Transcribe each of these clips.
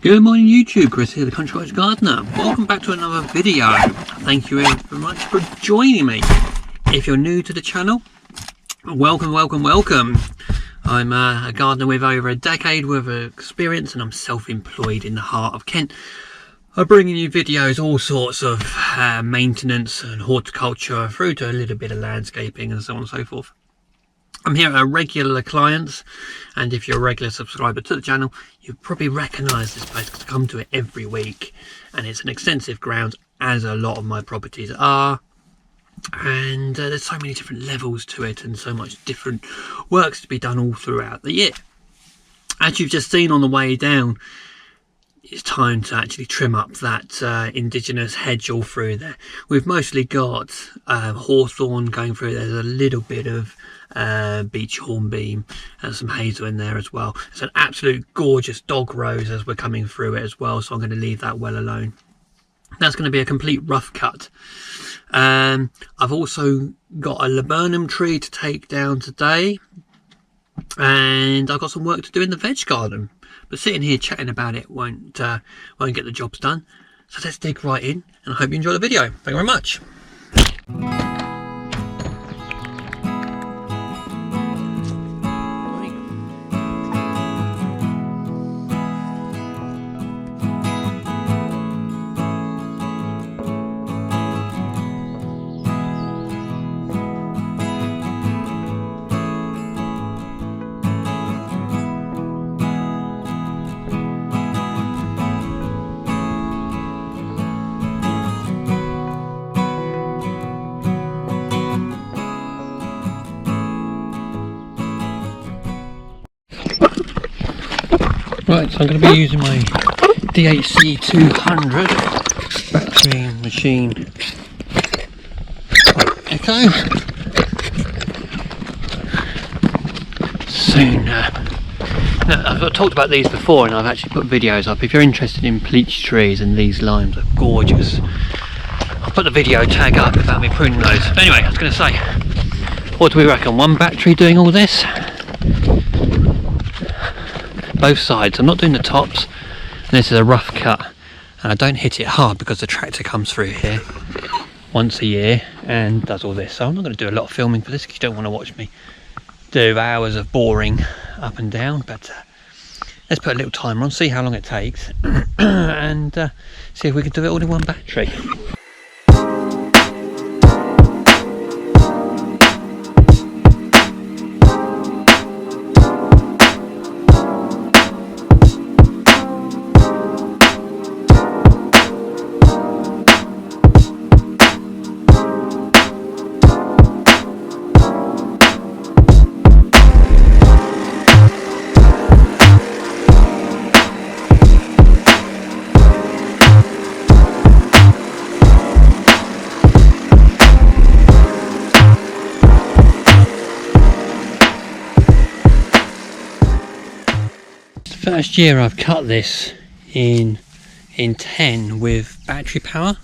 Good morning YouTube, Chris here, the Country Cottage Gardener. Welcome back to another video. Thank you very much for joining me. If you're new to the channel, welcome. I'm a gardener with over a decade worth of experience and I'm self-employed in the heart of Kent. I'm bringing you videos, all sorts of maintenance and horticulture through to a little bit of landscaping and so on and so forth. I'm here at regular clients, and if you're a regular subscriber to the channel, you probably recognise this place because I come to it every week, and it's an extensive ground, as a lot of my properties are, and there's so many different levels to it and so much different works to be done all throughout the year. As you've just seen on the way down, it's time to actually trim up that indigenous hedge all through there. We've mostly got hawthorn going through. There's a little bit of beech hornbeam and some hazel in there as well. It's an absolute gorgeous dog rose as we're coming through it as well, so I'm going to leave that well alone. That's going to be a complete rough cut. I've also got a laburnum tree to take down today, and I've got some work to do in the veg garden, but sitting here chatting about it won't get the jobs done. So let's dig right in, and I hope you enjoy the video. Thank you very much. Right, so I'm going to be using my DHC 200 battery machine Echo. Soon. Now, I've talked about these before and I've actually put videos up. If you're interested in peach trees, and these limes are gorgeous, I'll put the video tag up about me pruning those. But anyway, I was going to say, what do we reckon? One battery doing all this? Both sides. I'm not doing the tops, and this is a rough cut, and I don't hit it hard because the tractor comes through here once a year and does all this, so I'm not going to do a lot of filming for this because you don't want to watch me do hours of boring up and down. But let's put a little timer on, see how long it takes and see if we can do it all in one battery. First year I've cut this in 10 with battery power,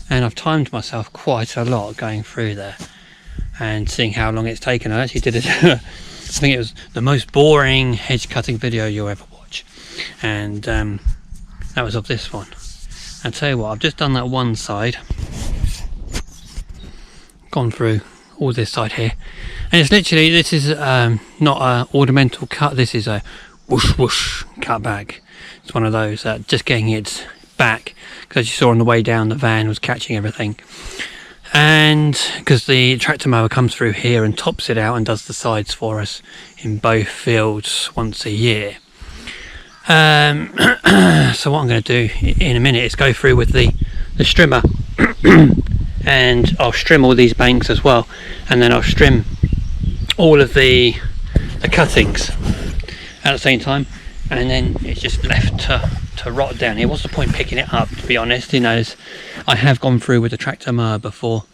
and I've timed myself quite a lot going through there and seeing how long it's taken. I actually did it I think it was the most boring hedge cutting video you'll ever watch, and that was of this one. I'll tell you what, I've just done that one side, gone through all this side here, and it's literally, this is not an ornamental cut, this is a whoosh whoosh cut back. It's one of those just getting it back, because you saw on the way down the van was catching everything, and because the tractor mower comes through here and tops it out and does the sides for us in both fields once a year. So what I'm going to do in a minute is go through with the strimmer and I'll strim all these banks as well, and then I'll strim all of the cuttings at the same time, and then it's just left to rot down here. What's the point picking it up, to be honest? You know, I have gone through with the tractor mower before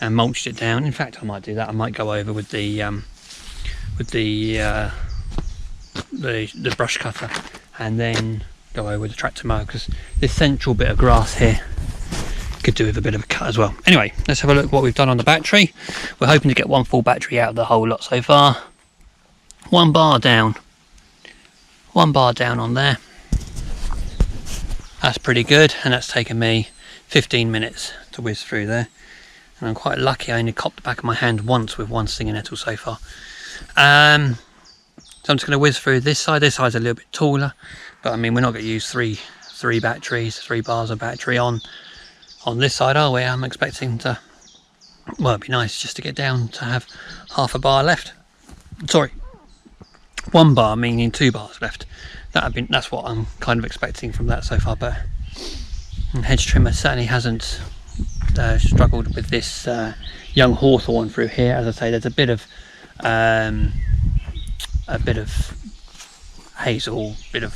and mulched it down. In fact, I might do that. I might go over with the brush cutter and then go over with the tractor mower, because this central bit of grass here could do with a bit of a cut as well. Anyway, let's have a look at what we've done on the battery. We're hoping to get one full battery out of the whole lot so far. One bar down on there. That's pretty good, and that's taken me 15 minutes to whiz through there. And I'm quite lucky I only copped the back of my hand once with one stinging nettle so far. So I'm just going to whiz through this side. This side's a little bit taller, but I mean, we're not going to use three bars of battery on this side, are we? I'm expecting to, well, it'd be nice just to get down to have half a bar left. Sorry, 1 bar, meaning 2 bars left. That's what I'm kind of expecting from that so far. But Hedge trimmer certainly hasn't struggled with this young hawthorn through here. As I say, there's a bit of hazel, bit of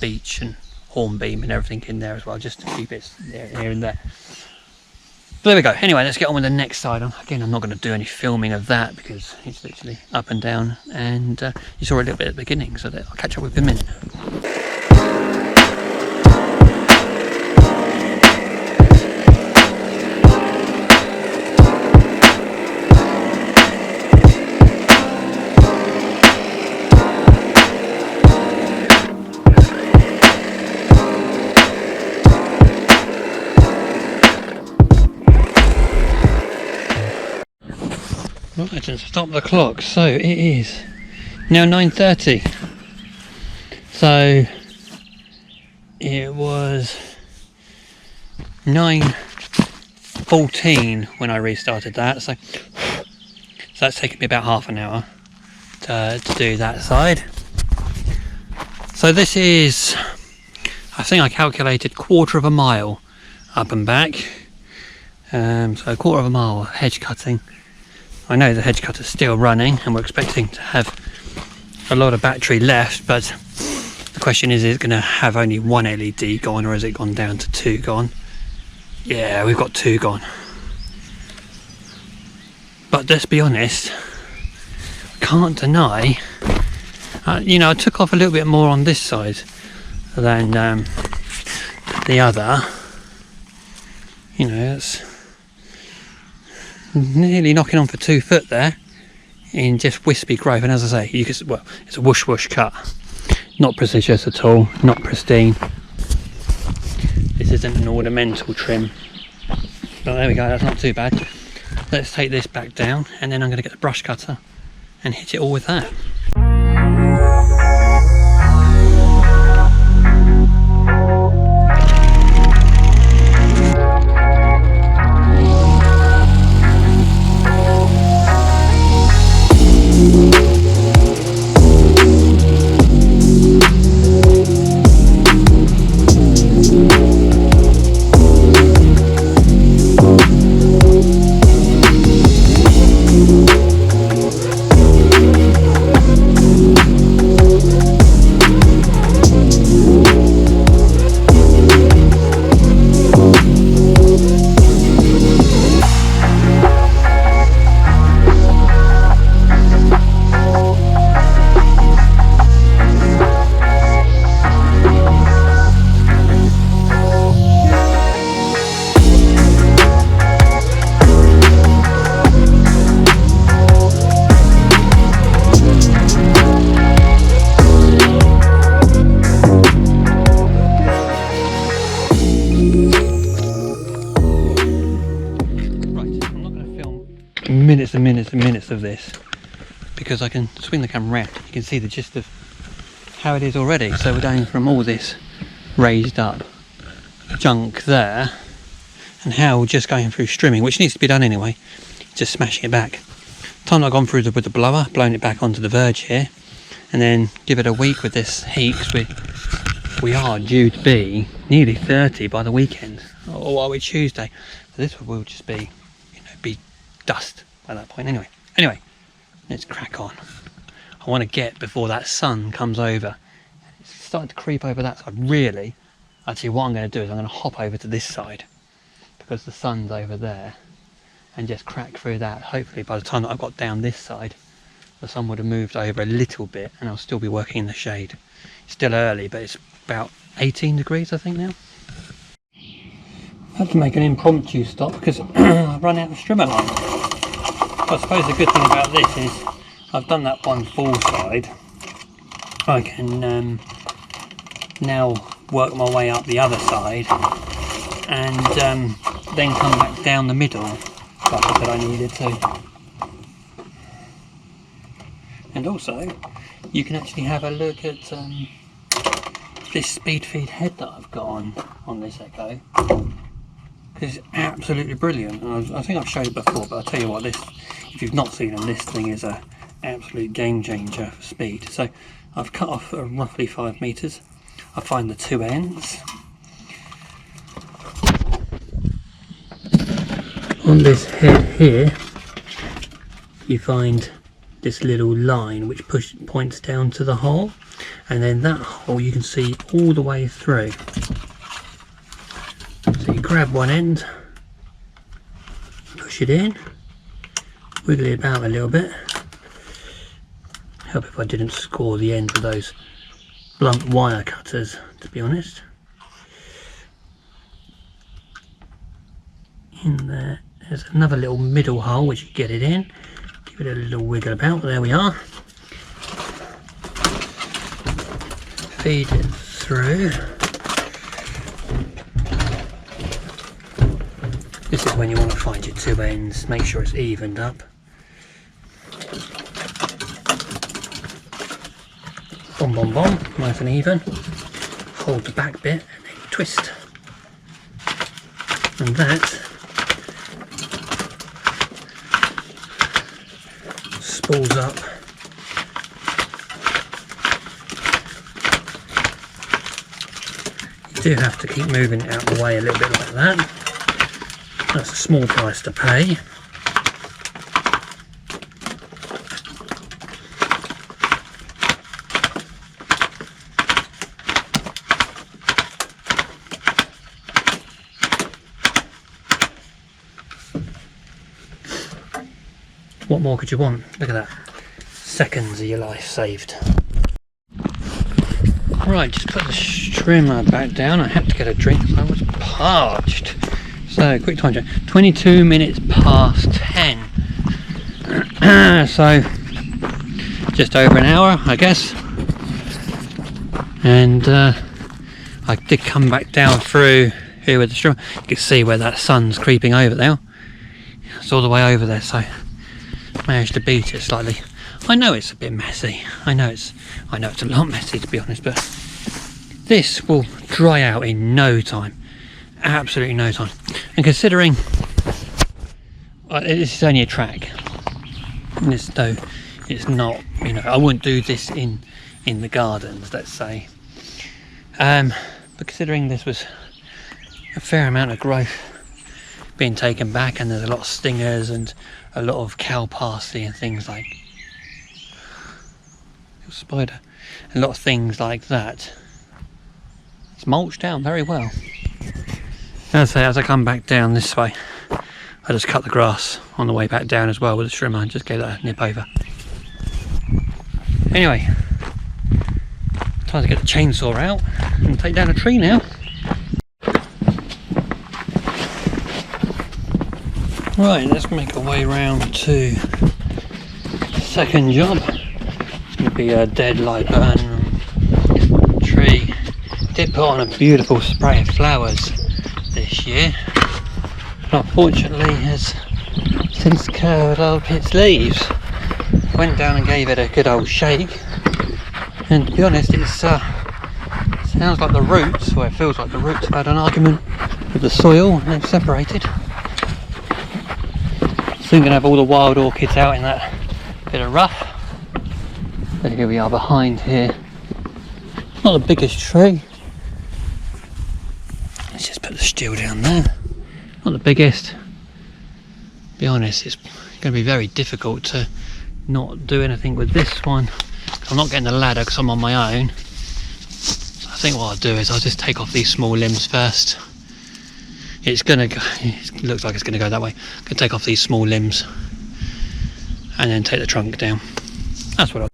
beech and hornbeam and everything in there as well, just to keep it here and there. But there we go. Anyway, let's get on with the next side. Again, I'm not going to do any filming of that because it's literally up and down, and you saw a little bit at the beginning, so I'll catch up with you in a minute. Right, and stop the clock. So it is now 9:30. So it was 9:14 when I restarted that. So that's taken me about half an hour to do that side. So this is, I think I calculated 1/4 mile up and back. So 1/4 mile hedge cutting. I know the hedge cutter's still running and we're expecting to have a lot of battery left, but the question is it going to have only 1 LED gone, or has it gone down to 2 gone? Yeah, we've got 2 gone. But let's be honest, can't deny, you know, I took off a little bit more on this side than the other. You know, it's nearly knocking on for 2 foot there in just wispy growth. And as I say, you can, well, it's a whoosh whoosh cut, not precious at all, not pristine. This isn't an ornamental trim, but there we go, that's not too bad. Let's take this back down, and then I'm going to get the brush cutter and hit it all with that. Minutes of this because I can swing the camera around. You can see the gist of how it is already. So we're going from all this raised up junk there, and how we're just going through strimming, which needs to be done anyway, just smashing it back. Time I've gone through with the blower, blown it back onto the verge here, and then give it a week with this heat, because we are due to be nearly 30 by the weekend, or are we Tuesday? So this will just be, you know, be dust by that point. Anyway, let's crack on. I want to get before that sun comes over. It's starting to creep over that side. Really, actually what I'm going to do is I'm going to hop over to this side because the sun's over there, and just crack through that. Hopefully by the time that I've got down this side, the sun would have moved over a little bit and I'll still be working in the shade. It's still early, but it's about 18 degrees I think now. I had to make an impromptu stop because I've run out of strimmer line. I suppose the good thing about this is I've done that one full side. I can now work my way up the other side, and then come back down the middle like I said I needed to. And also you can actually have a look at this speed feed head that I've got on this Echo, because it's absolutely brilliant. I think I've showed it before, but I'll tell you what, this, if you've not seen them, this thing is a absolute game changer for speed. So I've cut off roughly 5 meters. I find the two ends on this head here. You find this little line which points down to the hole, and then that hole you can see all the way through. So you grab one end, push it in, wiggle it about a little bit. Help if I didn't score the end with those blunt wire cutters, to be honest. In there's another little middle hole which you get it in. Give it a little wiggle about. There we are. Feed it through. This is when you want to find your two ends. Make sure it's evened up. Boom, boom, boom. Nice and even. Hold the back bit and then twist. And that spools up. You do have to keep moving it out of the way a little bit like that. That's a small price to pay. What more could you want? Look at that. Seconds of your life saved. Right, just put the streamer back down. I had to get a drink because I was parched. So, quick time check. 22 minutes past 10. So, just over an hour, I guess. And I did come back down through here with the streamer. You can see where that sun's creeping over now. It's all the way over there, so managed to beat it slightly. I know it's a bit messy. I know it's a lot messy, to be honest, but this will dry out in no time. Absolutely no time. And considering this is only a track, it's not, you know, I wouldn't do this in the gardens, let's say. But considering this was a fair amount of growth being taken back, and there's a lot of stingers and a lot of cow parsley and things like spider, a lot of things like that. It's mulched down very well. As I come back down this way, I just cut the grass on the way back down as well with a trimmer and just gave that a nip over. Anyway, time to get the chainsaw out and take down a tree now. Right, let's make our way round to the second job. It's going to be a dead laburnum tree. Did put on a beautiful spray of flowers this year, but unfortunately has since curled up its leaves. Went down and gave it a good old shake, and to be honest, it sounds like the roots, or it feels like the roots have had an argument with the soil and they've separated. Soon gonna have all the wild orchids out in that bit of rough. So here we are behind here. Not the biggest tree. Let's just put the steel down there. Not the biggest. Be honest, it's going to be very difficult to not do anything with this one. I'm not getting the ladder because I'm on my own. So I think what I'll do is I'll just take off these small limbs first. It's gonna go, it looks like it's gonna go that way. I'm gonna take off these small limbs and then take the trunk down. That's what I'll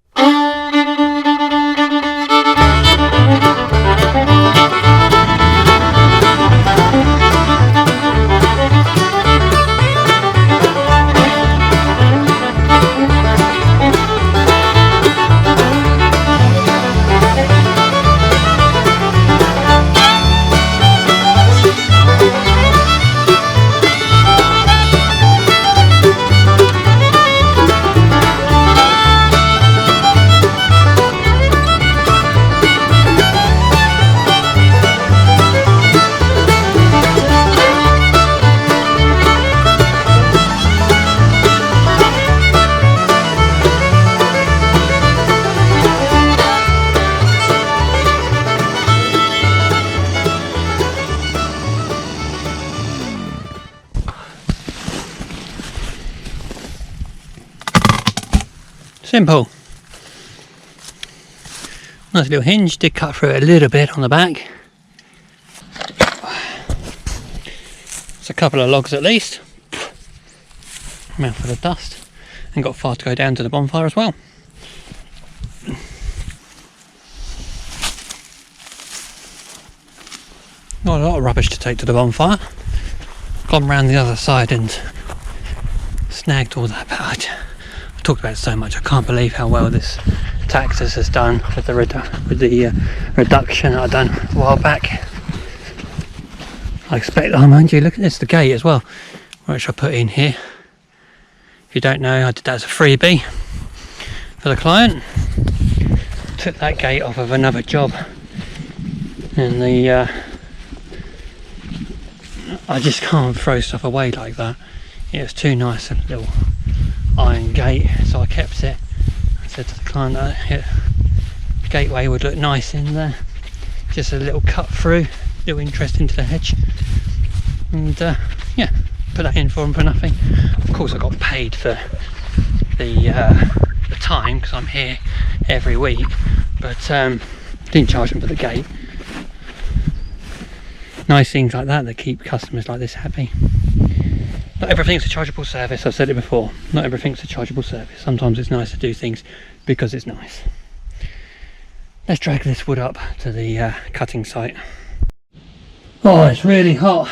Simple. Nice little hinge, did cut through it a little bit on the back. It's a couple of logs at least. Mouthful of dust. And got far to go down to the bonfire as well. Not a lot of rubbish to take to the bonfire. Gone round the other side and snagged all that, but I've talked about it so much. I can't believe how well this Taxus has done with the reduction that I done a while back. I expect, oh mind you, look at this, the gate as well, which I put in here. If you don't know, I did that as a freebie for the client. Took that gate off of another job, and I just can't throw stuff away like that. It was too nice, a little iron gate, so I kept it. I said to the client that the gateway would look nice in there. Just a little cut through, little interest into the hedge. And yeah, put that in for them for nothing. Of course I got paid for the time because I'm here every week, but didn't charge them for the gate. Nice things like that that keep customers like this happy. Not everything's a chargeable service, I've said it before. Not everything's a chargeable service. Sometimes it's nice to do things because it's nice. Let's drag this wood up to the cutting site. Oh, it's really hot.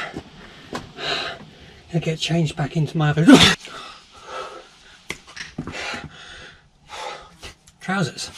Gonna get changed back into my other trousers.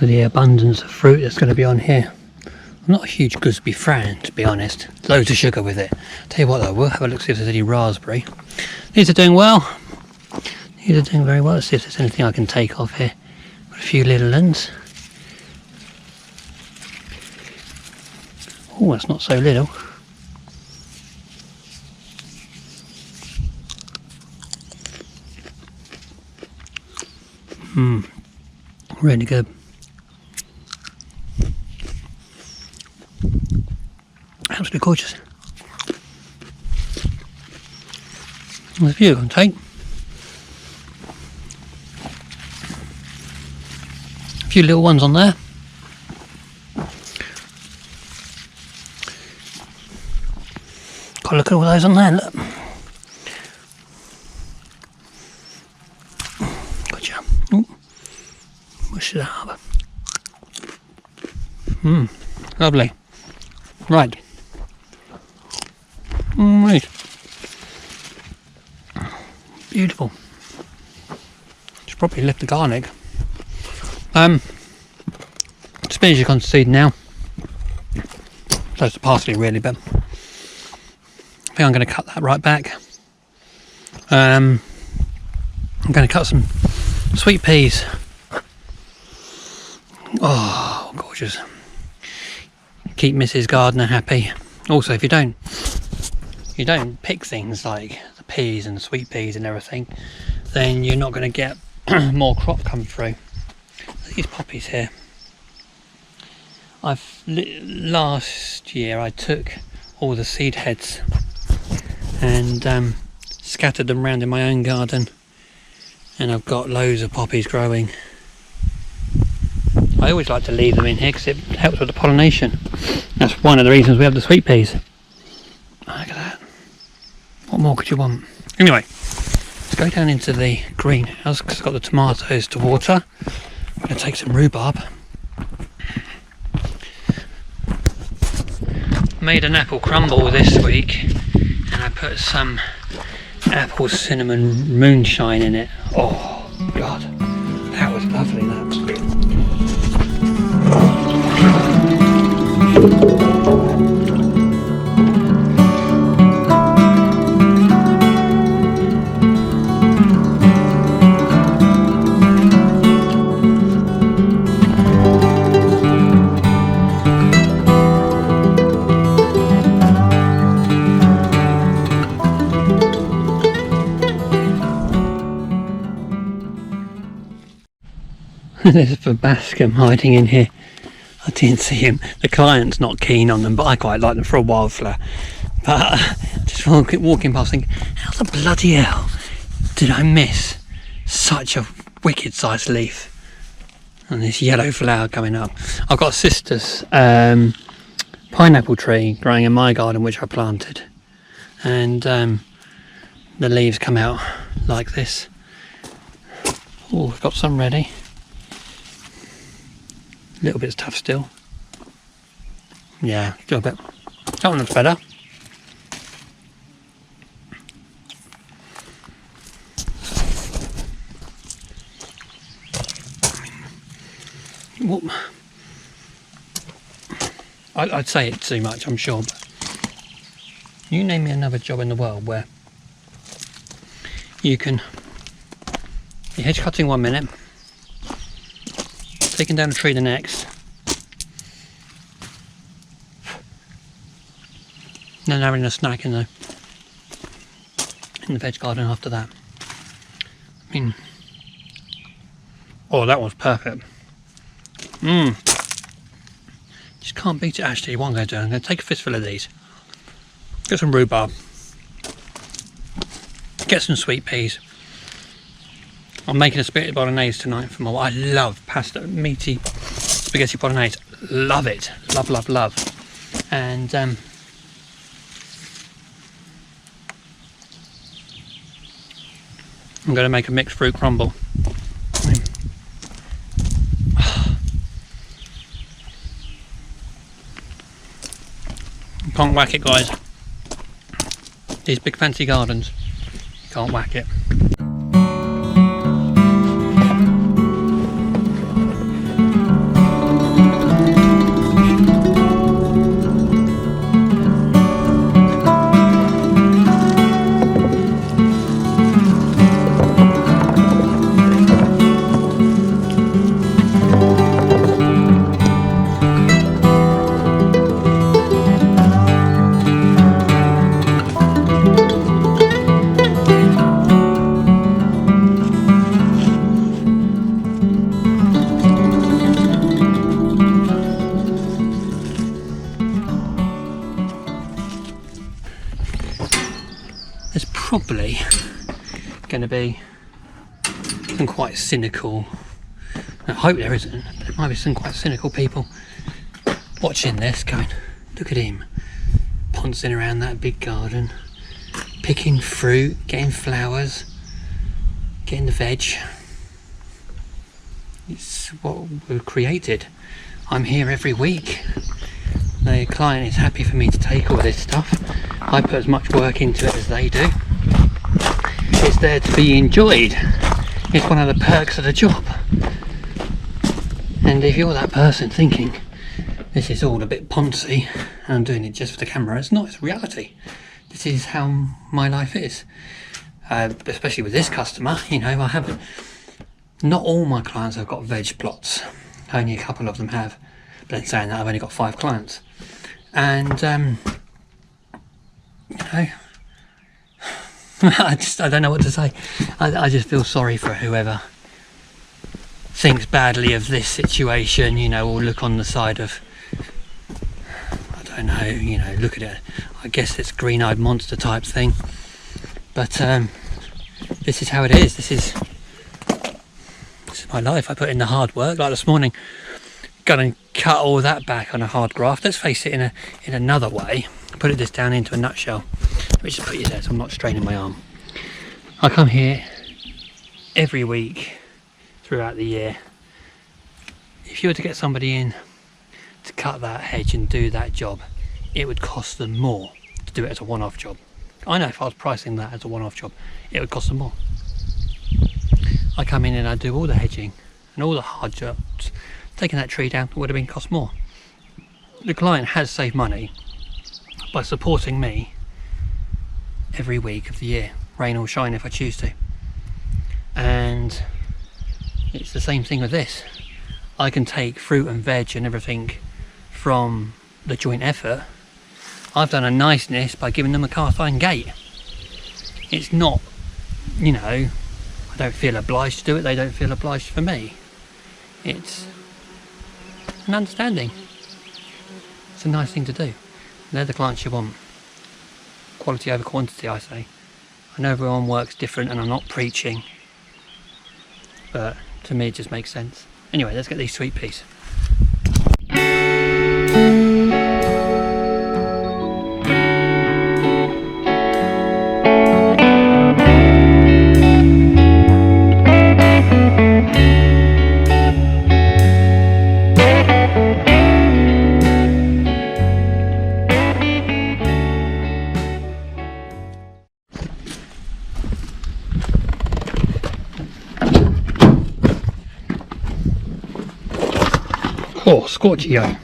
The abundance of fruit that's going to be on here. I'm not a huge Gooseberry fan, to be honest. Loads of sugar with it. Tell you what though, we'll have a look, see if there's any raspberry. These are doing well. These are doing very well. Let's see if there's anything I can take off here. Got a few little ones. Oh, that's not so little. Really good. Absolutely gorgeous. There's a few I can take. A few little ones on there. Got a look at all those on there, look. Gotcha. Ooh. Wish it harbour. Lovely. Right. Right. Beautiful. Should probably lift the garlic. Spinach is gone to seed now. So it's the parsley really, but I think I'm going to cut that right back. I'm going to cut some sweet peas. Oh, gorgeous. Keep Mrs. Gardener happy. Also, if you don't pick things like the peas and the sweet peas and everything, then you're not going to get more crop come through. These poppies here, last year I took all the seed heads and scattered them around in my own garden, and I've got loads of poppies growing. I always like to leave them in here because it helps with the pollination. That's one of the reasons we have the sweet peas. Oh, look at that. What more could you want? Anyway, let's go down into the greenhouse because I've got the tomatoes to water. I'm going to take some rhubarb. Made an apple crumble this week, and I put some apple cinnamon moonshine in it. Oh God, that was lovely. That. There's a Bascom hiding in here. I didn't see him. The client's not keen on them, but I quite like them for a wildflower. But just walking past thinking, how the bloody hell did I miss such a wicked sized leaf? And this yellow flower coming up. I've got a sister's pineapple tree growing in my garden, which I planted. And the leaves come out like this. Oh, we've got some ready. A little bit tough still. Yeah, still a bit. That one looks better. What? I'd say it's too much, I'm sure. But you name me another job in the world where you can be hedge cutting 1 minute, taking down a tree the next, and then having a snack in the veg garden after that. I mean, oh, that was perfect. Just can't beat it. Actually, what I'm going to do, I'm going to take a fistful of these, get some rhubarb, get some sweet peas. I'm making a spaghetti bolognese tonight for my wife. I love pasta, meaty spaghetti bolognese. Love it. Love, love, love. And I'm going to make a mixed fruit crumble. Can't whack it, guys. These big fancy gardens, you can't whack it. There's probably going to be some quite cynical, I hope there isn't, but there might be some quite cynical people watching this going, look at him pouncing around that big garden, picking fruit, getting flowers, getting the veg. It's what we've created. I'm here every week. The client is happy for me to take all this stuff. I put as much work into it as they do. It's there to be enjoyed. It's one of the perks of the job. And if you're that person thinking this is all a bit poncy and I'm doing it just for the camera, it's not, it's reality. This is how my life is. Especially with this customer, you know, I haven't, not all my clients have got veg plots. Only a couple of them have. But in saying that, I've only got 5 clients. And you know, I don't know what to say. I just feel sorry for whoever thinks badly of this situation, you know, or look on the side of, I don't know, you know, look at it. I guess it's green-eyed monster type thing. But this is how it is. This is my life. I put in the hard work. Like this morning, gonna cut all that back on a hard graft. Let's face it, in another way. Put this down into a nutshell. Let me just put you there so I'm not straining my arm. I come here every week throughout the year. If you were to get somebody in to cut that hedge and do that job, it would cost them more to do it as a one-off job. I know if I was pricing that as a one-off job, it would cost them more. I come in and I do all the hedging and all the hard jobs. Taking that tree down would have been cost more. The client has saved money by supporting me every week of the year, rain or shine if I choose to. And it's the same thing with this. I can take fruit and veg and everything from the joint effort. I've done a niceness by giving them a cast iron gate. It's not, you know, I don't feel obliged to do it, they don't feel obliged for me. It's an understanding. It's a nice thing to do. They're the clients you want. Quality over quantity, I say. I know everyone works different and I'm not preaching, but to me it just makes sense. Anyway, let's get these sweet peas. Oh, scorchio. Right,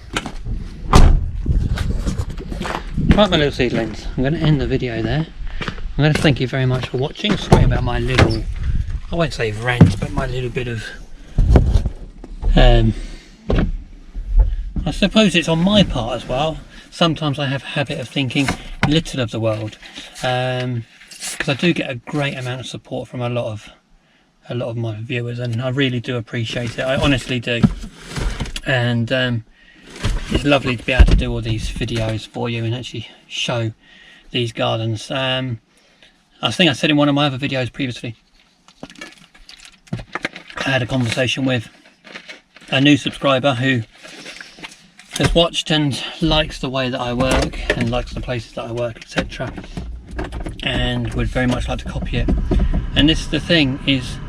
my little seedlings, I'm going to end the video there. I'm going to thank you very much for watching. Sorry about my little, I won't say rant, but my little bit of, I suppose it's on my part as well. Sometimes I have a habit of thinking little of the world, because I do get a great amount of support from a lot of my viewers, and I really do appreciate it. I honestly do. And it's lovely to be able to do all these videos for you and actually show these gardens. I think I said in one of my other videos previously, I had a conversation with a new subscriber who has watched and likes the way that I work and likes the places that I work, etc., and would very much like to copy it. And this is the thing, is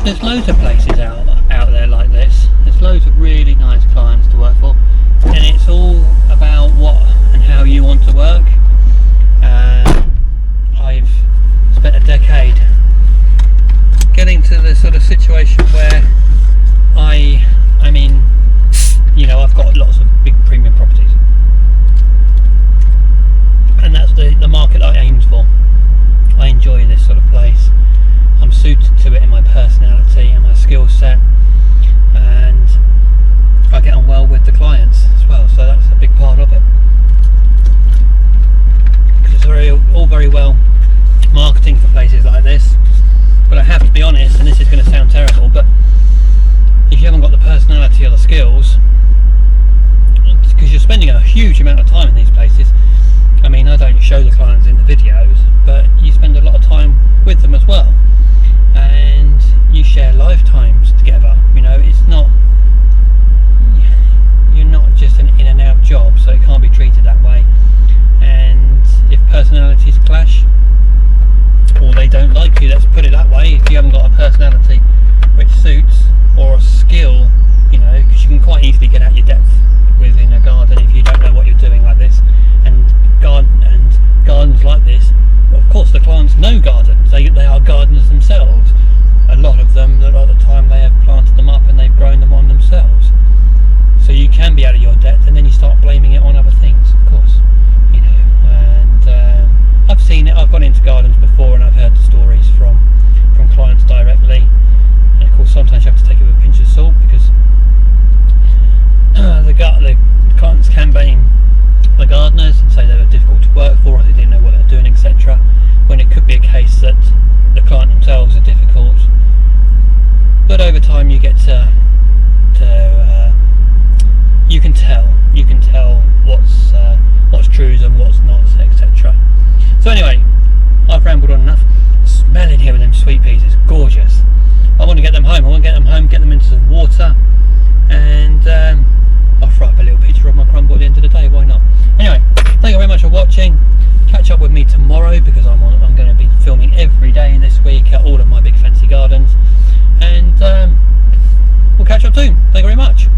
there's loads of places out there like this. There's loads of really nice clients to work for, and it's all about what and how you want to work. I've spent a decade getting to the sort of situation where I mean, you know, I've got lots of big premium properties, and that's the market I aimed for. I enjoy this sort of place. I'm suited to it in my personality and my skill set, and I get on well with the clients as well, so that's a big part of it. Because it's all very well marketing for places like this, but I have to be honest, and this is going to sound terrible, but if you haven't got the personality or the skills, because you're spending a huge amount of time in these places. I mean, I don't show the clients in the videos, but you spend a lot of time with them as well, and you share lifetimes together. You know, it's not, you're not just an in and out job, so it can't be treated that way. And if personalities clash, or they don't like you, let's put it that way, if you haven't got a personality which suits, or a skill, you know, because you can quite easily get out your depth within a garden if you don't know what you're doing like this. And gardens like this, of course the clients know gardens, they are gardeners themselves. A lot of them, a lot of the time, they have planted them up and they've grown them on themselves. So you can be out of your depth, and then you start blaming it on other things, of course, you know. And I've seen it, I've gone into gardens before and I've heard the stories from clients directly. And of course sometimes you have to take it with a pinch of salt, because the clients can blame the gardeners and say they were difficult to work for, or they didn't know what they were doing, etc., when it could be a case that the client themselves are difficult. But over time you get to you can tell what's true and what's not, etc. So anyway, I've rambled on enough. Smelling here with them sweet peas is gorgeous. I want to get them home. I want to get them home, get them into some water, and I'll fry up a little picture of my crumble at the end of the day. Why not? Anyway, thank you very much for watching. Catch up with me tomorrow, because I'm going to be filming every day this week at all of my big fancy gardens, and we'll catch up soon. Thank you very much.